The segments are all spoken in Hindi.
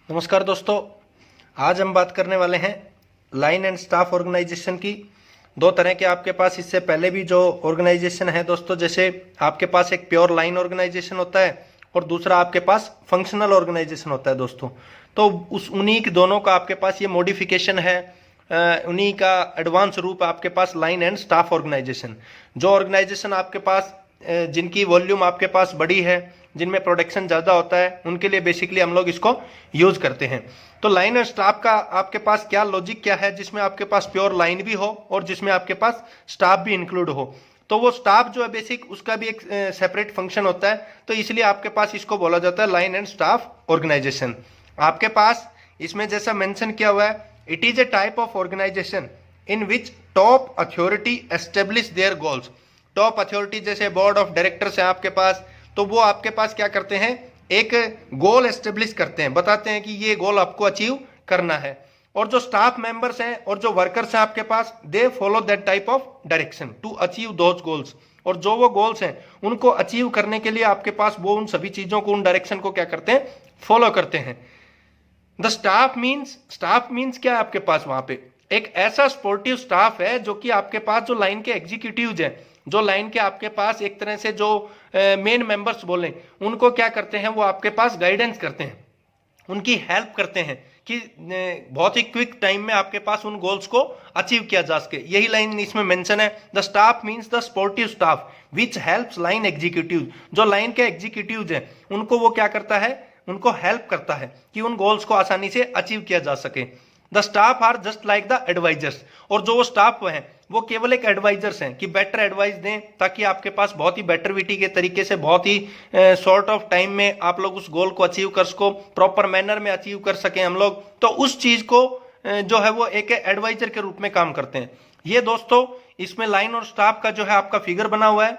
नमस्कार दोस्तों, आज हम बात करने वाले हैं लाइन एंड स्टाफ ऑर्गेनाइजेशन की। दो तरह के आपके पास इससे पहले भी जो ऑर्गेनाइजेशन है दोस्तों, जैसे आपके पास एक प्योर लाइन ऑर्गेनाइजेशन होता है और दूसरा आपके पास फंक्शनल ऑर्गेनाइजेशन होता है दोस्तों। तो उन्हीं के दोनों का आपके पास ये मॉडिफिकेशन है, उन्हीं का एडवांस रूप आपके पास लाइन एंड स्टाफ ऑर्गेनाइजेशन। जो ऑर्गेनाइजेशन आपके पास जिनकी वॉल्यूम आपके पास बड़ी है, जिनमें प्रोडक्शन ज़्यादा होता है, उनके लिए बेसिकली हम लोग इसको यूज़ करते हैं। तो लाइन एंड स्टाफ का आपके पास क्या लॉजिक क्या है, जिसमें आपके पास प्योर लाइन भी हो और जिसमें आपके पास स्टाफ भी इंक्लूड हो। तो वो स्टाफ जो है बेसिक, उसका भी एक सेपरेट फंक्शन होता है, तो इसलिए आपके पास इसको बोला जाता है लाइन एंड स्टाफ ऑर्गेनाइजेशन। आपके पास इसमें जैसा मेंशन किया हुआ है, it is a type of organization in which top authority establish their goals. Top authority जैसे बोर्ड ऑफ डायरेक्टर्स हैं आपके पास, तो वो आपके पास क्या करते हैं, एक गोल एस्टेब्लिश करते हैं, बताते हैं कि ये गोल आपको अचीव करना है। और जो स्टाफ मेंबर्स हैं और जो वर्कर्स हैं आपके पास, they follow that type of direction to achieve those goals. और जो वो गोल्स हैं उनको अचीव करने के लिए आपके पास वो उन सभी चीजों को, उन डायरेक्शन को क्या करते हैं, फॉलो करते हैं। द स्टाफ मीन्स क्या है आपके पास, वहां पे एक ऐसा सपोर्टिव स्टाफ है जो कि आपके पास जो लाइन के एग्जीक्यूटिव्स हैं, जो लाइन के आपके पास एक तरह से जो मेन मेंबर्स बोले, उनको क्या करते हैं, वो आपके पास गाइडेंस करते हैं, उनकी हेल्प करते हैं कि बहुत ही क्विक टाइम में आपके पास उन गोल्स को अचीव किया जा सके। यही लाइन इसमें मेंशन है, the staff means the supportive staff which helps line executive. जो लाइन के एग्जीक्यूटिव्स हैं उनको वो क्या करता है, उनको हेल्प करता है कि उन गोल्स को आसानी से अचीव किया जा सके। The staff are just like the advisers. और जो वो स्टाफ हैं वो केवल एक एडवाइजर्स हैं कि बेटर एडवाइस दें, ताकि आपके पास बहुत ही बेटरविटी के तरीके से, बहुत ही शॉर्ट ऑफ टाइम में आप लोग उस गोल को अचीव कर सको, प्रॉपर मैनर में अचीव कर सकें हम लोग। तो उस चीज को जो है वो एक एडवाइजर के रूप में काम करते हैं। ये दोस्तों इसमें लाइन और स्टाफ का जो है आपका फिगर बना हुआ है,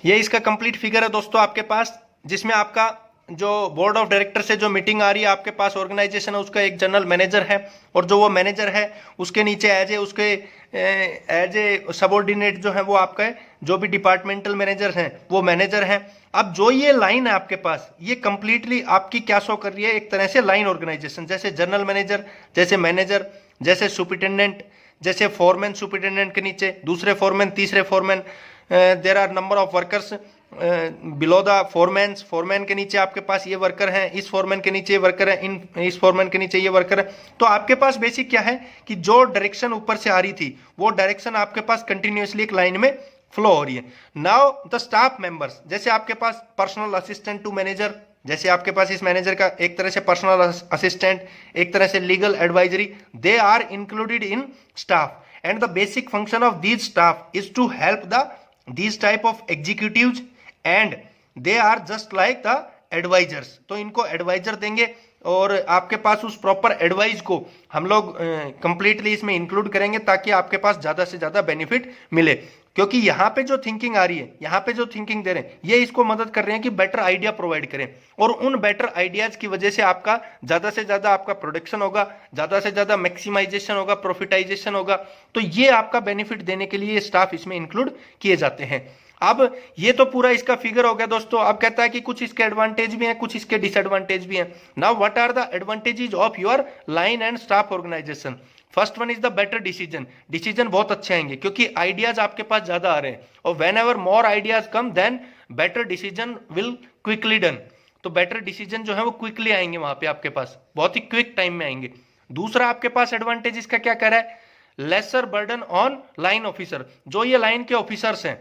ये इसका कंप्लीट फिगर है दोस्तों आपके पास, जिसमें आपका जो बोर्ड ऑफ डायरेक्टर से जो मीटिंग आ रही है आपके पास, ऑर्गेनाइजेशन है उसका एक जनरल मैनेजर है, और जो वो मैनेजर है उसके नीचे एज ए सबऑर्डिनेट जो है वो आपका है, जो भी डिपार्टमेंटल मैनेजर हैं वो मैनेजर हैं। अब जो ये लाइन है आपके पास, ये कंप्लीटली आपकी क्या शो कर रही है, एक तरह से लाइन ऑर्गेनाइजेशन, जैसे जनरल मैनेजर, जैसे मैनेजर, जैसे सुपरिटेंडेंट, जैसे फोरमैन सुपरिटेंडेंट के नीचे दूसरे फोरमैन, तीसरे foreman, there are number of workers below the foreman के नीचे आपके पास ये वर्कर हैं, इस फोरमैन के नीचे ये वर्कर है, इस फोरमैन के नीचे ये वर्कर है। तो आपके पास बेसिक क्या है कि जो डायरेक्शन ऊपर से आ रही थी वो डायरेक्शन आपके पास कंटिन्यूसली एक लाइन में फ्लो हो रही है। नाउ द स्टाफ मेंबर्स, जैसे आपके पास पर्सनल असिस्टेंट टू मैनेजर, जैसे आपके पास इस मैनेजर का एक तरह से पर्सनल असिस्टेंट, एक तरह से legal advisory, they are included in staff, and the basic function of these staff is to help the these type of executives and they are just like the advisors। तो इनको एडवाइजर देंगे और आपके पास उस प्रॉपर एडवाइस को हम लोग कंप्लीटली इसमें इंक्लूड करेंगे, ताकि आपके पास ज्यादा से ज्यादा बेनिफिट मिले। क्योंकि यहाँ पे जो थिंकिंग आ रही है, यहाँ पे जो थिंकिंग दे रहे हैं, ये इसको मदद कर रहे हैं कि बेटर आइडिया प्रोवाइड करें, और उन बेटर आइडियाज की वजह से आपका ज्यादा से ज्यादा आपका प्रोडक्शन होगा, ज्यादा से ज्यादा मैक्सिमाइजेशन होगा, प्रॉफिटाइजेशन होगा। तो ये आपका बेनिफिट देने के लिए स्टाफ इसमें इंक्लूड किए जाते हैं। अब ये तो पूरा इसका फिगर हो गया दोस्तों। अब कहता है कि कुछ इसके एडवांटेज भी हैं, कुछ इसके डिसएडवांटेज भी हैं। Now what are the advantages of your line and staff organization. First one is the better decision बहुत अच्छे आएंगे, क्योंकि आइडियाज आपके पास ज्यादा आ रहे हैं, और whenever more ideas come then better decision will quickly done. तो बेटर डिसीजन जो है वो क्विकली आएंगे, वहां पे आपके पास बहुत ही क्विक टाइम में आएंगे। दूसरा आपके पास एडवांटेज इसका क्या कह रहा है, lesser burden on line officer. जो ये लाइन के ऑफिसर्स हैं,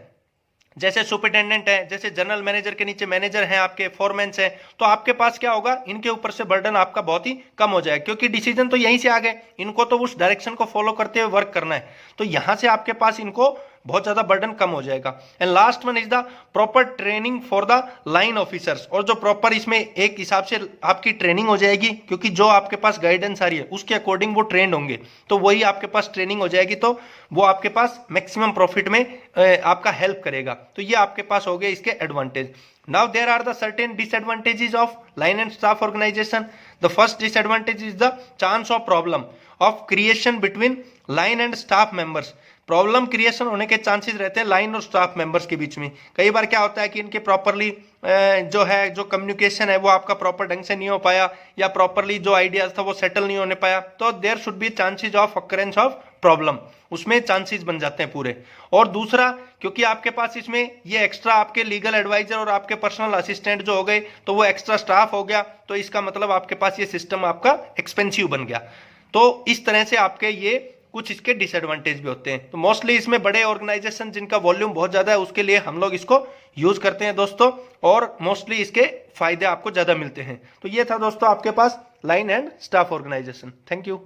जैसे सुपरिटेंडेंट है, जैसे जनरल मैनेजर के नीचे मैनेजर हैं, आपके फोरमैन्स हैं, तो आपके पास क्या होगा, इनके ऊपर से बर्डन आपका बहुत ही कम हो जाएगा, क्योंकि डिसीजन तो यहीं से आ गए, इनको तो उस डायरेक्शन को फॉलो करते हुए वर्क करना है। तो यहां से आपके पास इनको बहुत ज्यादा बर्डन कम हो जाएगा। And last one is the proper training for the line officers. और जो प्रॉपर इसमें एक हिसाब से आपकी ट्रेनिंग हो जाएगी, क्योंकि जो आपके पास गाइडेंस आ रही है उसके अकॉर्डिंग वो ट्रेंड होंगे, तो वही आपके पास ट्रेनिंग हो जाएगी, तो वो आपके पास मैक्सिमम प्रॉफिट में आपका हेल्प करेगा। तो ये आपके पास हो गए इसके advantage. Now there are the certain disadvantages of line and staff organization. The first disadvantage is the chance of problem of creation between line and staff members. Problem creation होने के चांसेस रहते हैं लाइन और स्टाफ मेंबर्स के बीच में। कई बार क्या होता है कि इनके प्रॉपरली जो कम्युनिकेशन है वो आपका प्रॉपर ढंग से नहीं हो पाया, या प्रॉपरली जो आइडियाज था वो सेटल नहीं होने पाया, तो there should be chances of occurrence of problem, उसमें चांसेस बन जाते हैं पूरे। और दूसरा, क्योंकि आपके पास इसमें ये एक्स्ट्रा आपके लीगल एडवाइजर और आपके पर्सनल असिस्टेंट जो हो गए, तो वो एक्स्ट्रा स्टाफ हो गया, तो इसका मतलब आपके पास ये सिस्टम आपका एक्सपेंसिव बन गया। तो इस तरह से आपके ये कुछ इसके डिसएडवांटेज भी होते हैं। तो मोस्टली इसमें बड़े ऑर्गेनाइजेशन जिनका वॉल्यूम बहुत ज्यादा है उसके लिए हम लोग इसको यूज करते हैं दोस्तों, और मोस्टली इसके फायदे आपको ज्यादा मिलते हैं। तो ये था दोस्तों आपके पास line and staff organisation. Thank you.